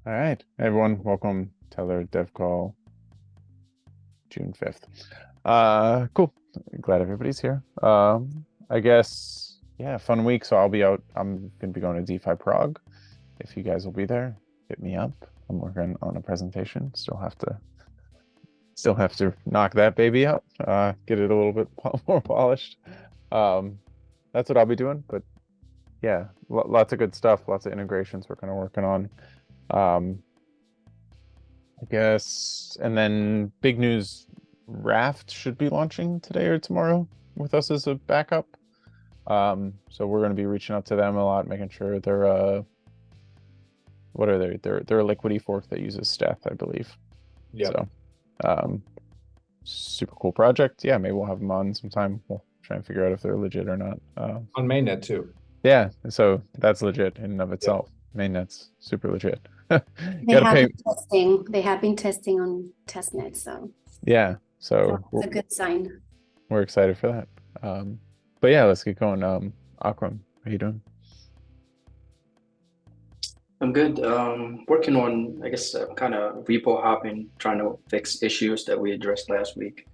All right, everyone, welcome Tellor Dev Call, June 5th. Cool. Glad everybody's here. I guess, yeah, fun week. So I'll be out. I'm gonna be going to DeFi Prague. If you guys will be there, hit me up. I'm working on a presentation. Still have to knock that baby out. Get it a little bit more polished. Um, that's what I'll be doing. But yeah, lots of good stuff, lots of integrations we're kind of working on. I guess, and then big news, Raft should be launching today or tomorrow with us as a backup. So we're going to be reaching out to them a lot, making sure they're what are they? They're a liquidity fork that uses Steth, I believe. Yeah. So, super cool project. Yeah, maybe we'll have them on sometime. We'll try and figure out if they're legit or not. On mainnet too. Yeah, so that's legit in and of itself. Mainnet's super legit. They have been testing. They have been testing on testnet, so yeah, so it's a good sign. We're excited for that. But yeah, let's get going. Akram, how you doing? I'm good. Working on, I guess, kind of repo hopping, trying to fix issues that we addressed last week.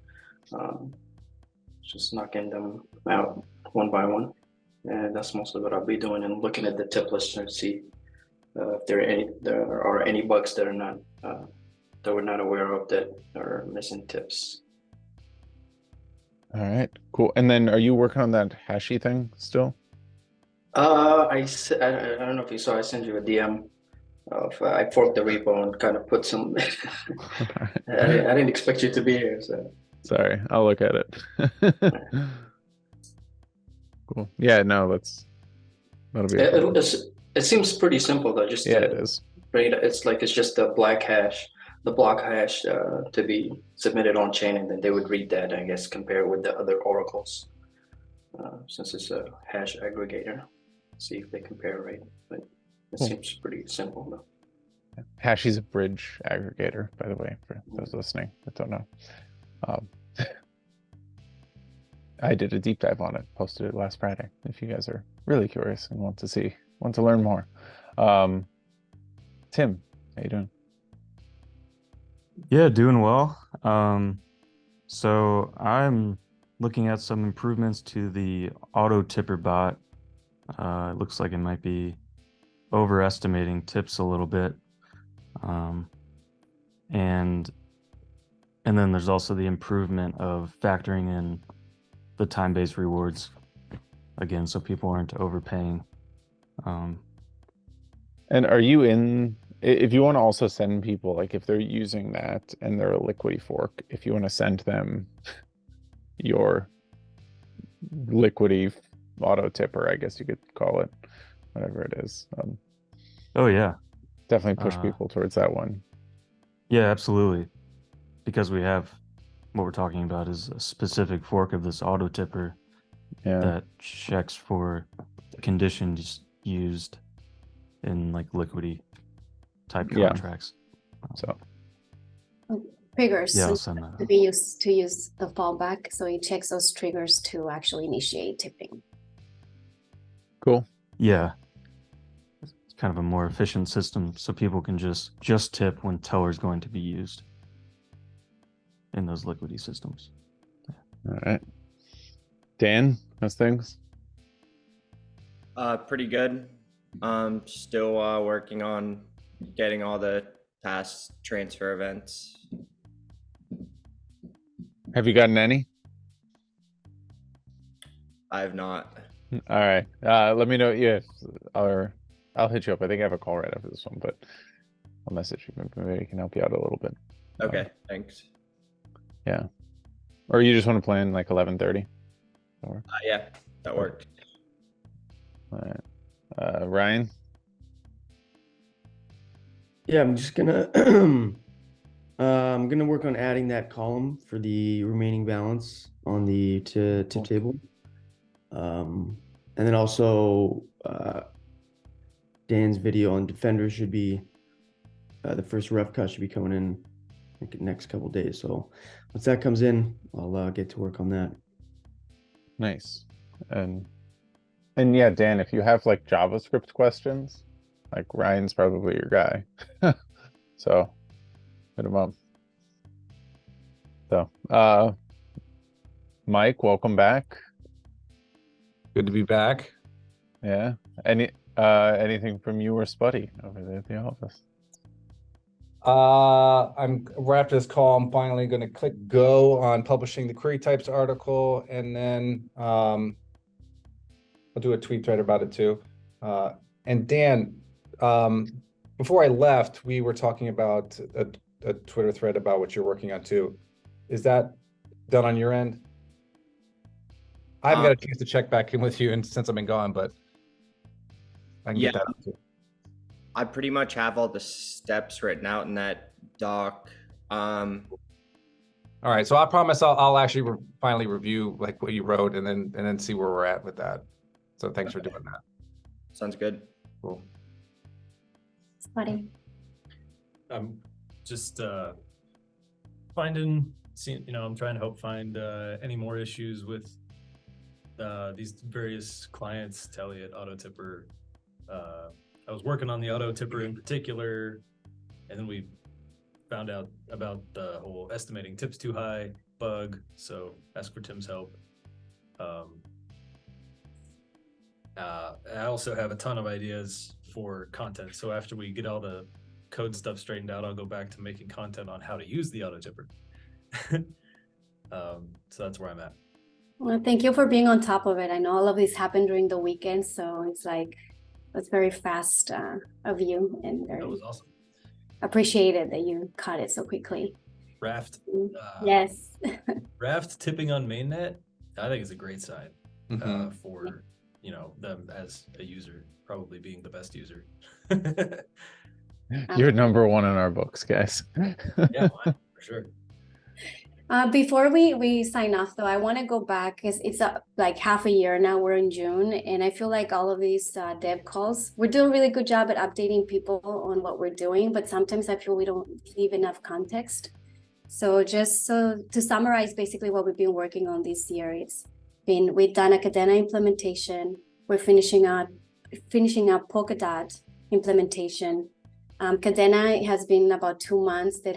Just knocking them out one by one. And that's mostly what I'll be doing, and looking at the tip list to see if there are any bugs that are not that we're not aware of that are missing tips. All right, cool. And then are you working on that hashy thing still? I don't know if you saw, I sent you a DM of I forked the repo and kind of put some I didn't expect you to be here, so sorry, I'll look at it. Cool. Yeah, no, that'll be it seems pretty simple though. Just yeah, it is. It's just the block hash to be submitted on chain, and then they would read that, I guess, compare it with the other oracles, since it's a hash aggregator. See if they compare, right? But it seems pretty simple though. Hashy's a bridge aggregator, by the way, for those listening that don't know. I did a deep dive on it, posted it last Friday. If you guys are really curious and want to learn more. Tim, how you doing? Yeah, doing well. So I'm looking at some improvements to the auto tipper bot. It looks like it might be overestimating tips a little bit. And then there's also the improvement of factoring in the time-based rewards again, so people aren't overpaying. And are you in, if you want to also send people, like if they're using that and they're a liquidity fork, if you want to send them your liquidity auto tipper, I guess you could call it, whatever it is. Oh yeah, definitely push people towards that one. Yeah, absolutely. Because we have, what we're talking about is a specific fork of this auto tipper that checks for the conditions used in like liquidity type contracts. So triggers to be used to use the fallback, so it checks those triggers to actually initiate tipping. Cool. Yeah, it's kind of a more efficient system, so people can just tip when Tellor is going to be used in those liquidity systems. All right, Dan, how's things? Pretty good. Still working on getting all the past transfer events. Have you gotten any? I have not. All right. Let me know. Yeah, I'll hit you up. I think I have a call right after this one, but I'll message you. Maybe I can help you out a little bit. Okay, thanks. Yeah. Or you just want to plan like 11:30? Yeah, that worked. All right. Ryan? Yeah, I'm just gonna I'm gonna work on adding that column for the remaining balance on the table. And then also Dan's video on Defender should be the first rough cut should be coming in like the next couple days. So once that comes in, I'll get to work on that. Nice. And yeah, Dan, if you have like JavaScript questions, Like Ryan's probably your guy. So hit him up. So Mike, welcome back. Good to be back. Yeah. Anything from you or Spuddy over there at the office? I'm right after this call, I'm finally going to click go on publishing the query types article, and then I'll do a tweet thread about it too. And Dan, before I left, we were talking about a Twitter thread about what you're working on too. Is that done on your end? I haven't got a chance to check back in with you and since I've been gone, but I can get that out too. I pretty much have all the steps written out in that doc. All right, so I promise I'll actually finally review like what you wrote and then see where we're at with that. So thanks for doing that. Sounds good. Cool. Spuddy. I'm just I'm trying to find any more issues with these various clients, Telliot, Auto Tipper. I was working on the Auto Tipper in particular, and then we found out about the whole estimating tips too high bug, so ask for Tim's help. I also have a ton of ideas for content, so after we get all the code stuff straightened out, I'll go back to making content on how to use the Auto Tipper. So that's where I'm at. Well, thank you for being on top of it. I know all of this happened during the weekend, so it's very fast of you and very That was awesome. appreciated that you caught it so quickly. Raft. Yes. Raft tipping on mainnet, I think is a great sign for them as a user, probably being the best user. You're number one in our books, guys. Yeah, for sure. Before we sign off, though, I want to go back because it's like half a year now. We're in June, and I feel like all of these dev calls, we're doing a really good job at updating people on what we're doing, but sometimes I feel we don't leave enough context. So just to summarize, basically what we've been working on this year, we've done a Cadena implementation. We're finishing up Polkadot implementation. Cadena has been about 2 months that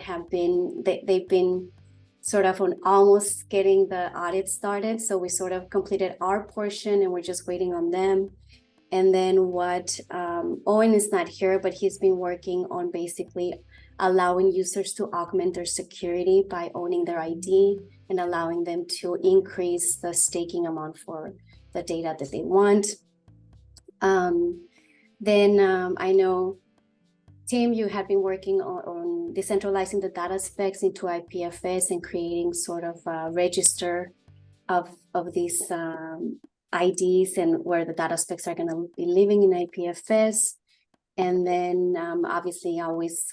they've been sort of on almost getting the audit started. So we sort of completed our portion and we're just waiting on them. And then Owen is not here, but he's been working on basically allowing users to augment their security by owning their ID and allowing them to increase the staking amount for the data that they want. I know, Tim, you have been working on decentralizing the data specs into IPFS and creating sort of a register of these IDs and where the data specs are going to be living in IPFS. And then obviously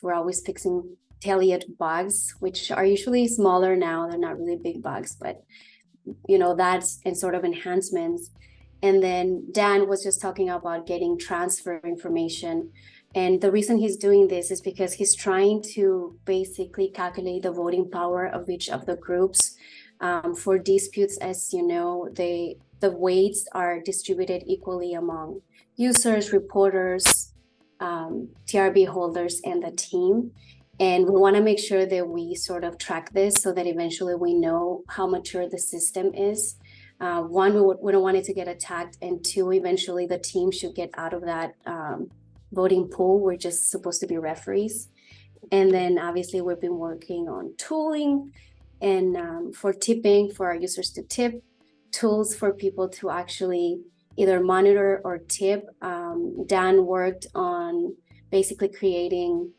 we're always fixing Telliot bugs, which are usually smaller now. They're not really big bugs, but that's and sort of enhancements. And then Dan was just talking about getting transfer information. And the reason he's doing this is because he's trying to basically calculate the voting power of each of the groups. For disputes, as you know, the weights are distributed equally among users, reporters, TRB holders, and the team. And we want to make sure that we sort of track this so that eventually we know how mature the system is. One, we don't want it to get attacked, and two, eventually the team should get out of that voting pool. We're just supposed to be referees. And then obviously we've been working on tooling and for tipping, for our users to tip, tools for people to actually either monitor or tip. Dan worked on basically creating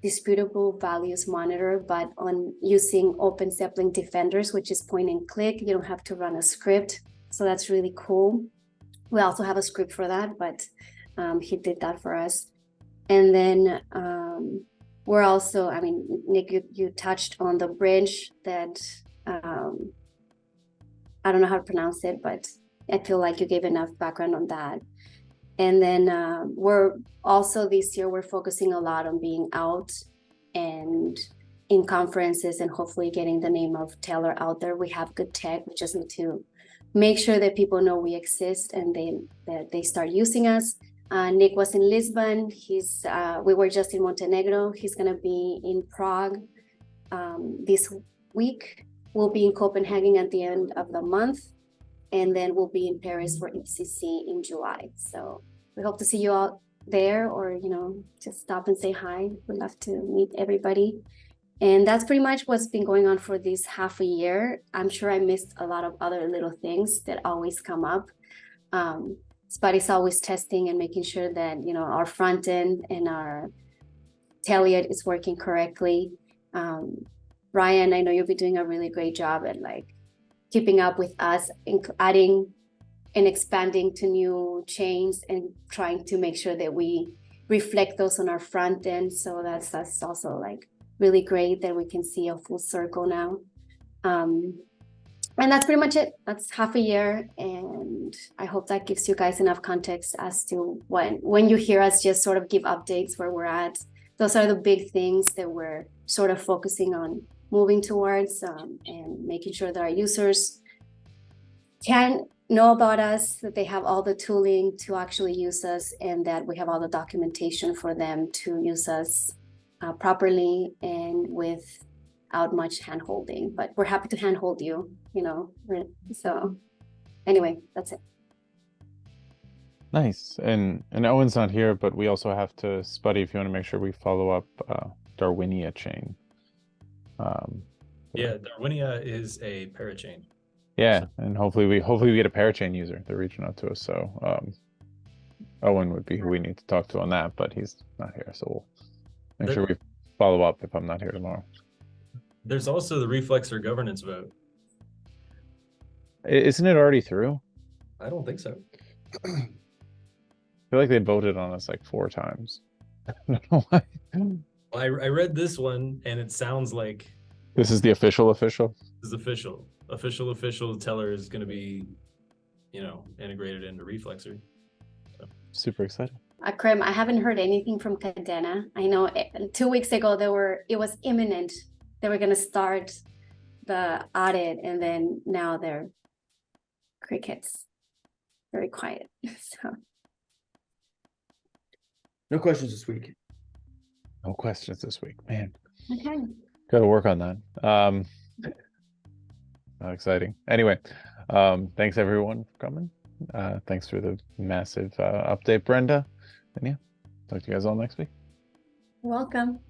disputable values monitor, but on using Open Zeppelin Defenders, which is point and click. You don't have to run a script. So that's really cool. We also have a script for that, but he did that for us. And then we're also, Nick, you touched on the bridge that, I don't know how to pronounce it, but I feel like you gave enough background on that. And then we're also this year, we're focusing a lot on being out and in conferences and hopefully getting the name of Tellor out there. We have good tech. We just need to make sure that people know we exist and that they start using us. Nick was in Lisbon. We were just in Montenegro. He's gonna be in Prague this week. We'll be in Copenhagen at the end of the month, and then we'll be in Paris for ECC in July. So we hope to see you all there, or just stop and say hi. We'd love to meet everybody. And that's pretty much what's been going on for this half a year. I'm sure I missed a lot of other little things that always come up. But it's always testing and making sure that our front end and our Tellor is working correctly. Ryan, I know you'll be doing a really great job at keeping up with us, adding and expanding to new chains and trying to make sure that we reflect those on our front end. So that's also really great that we can see a full circle now. And that's pretty much it. That's half a year. And I hope that gives you guys enough context as to when you hear us just sort of give updates where we're at. Those are the big things that we're sort of focusing on moving towards, and making sure that our users can know about us, that they have all the tooling to actually use us, and that we have all the documentation for them to use us properly and without much hand-holding. But we're happy to hand-hold you, So anyway, that's it. Nice. And Owen's not here, but we also have to, Spuddy, if you want to make sure we follow up Darwinia chain. Yeah, Darwinia is a parachain. Yeah, and hopefully we get a parachain user. They're reaching out to us, so Owen would be who we need to talk to on that, but he's not here, so we'll make sure we follow up if I'm not here tomorrow. There's also the Reflexer governance vote. Isn't it already through? I don't think so. I feel like they voted on us 4 times. I don't know why. Well, I read this one, and it sounds like this is the official. This is official. Official Tellor is going to be, integrated into Reflexer. So. Super excited. Akram, I haven't heard anything from Cadena. I know 2 weeks ago it was imminent. They were going to start the audit, and then now they're crickets. Very quiet. So. No questions this week. No questions this week, man. Okay. Got to work on that. Not exciting. Anyway, thanks everyone for coming. Thanks for the massive update, Brenda. And yeah, talk to you guys all next week. Welcome.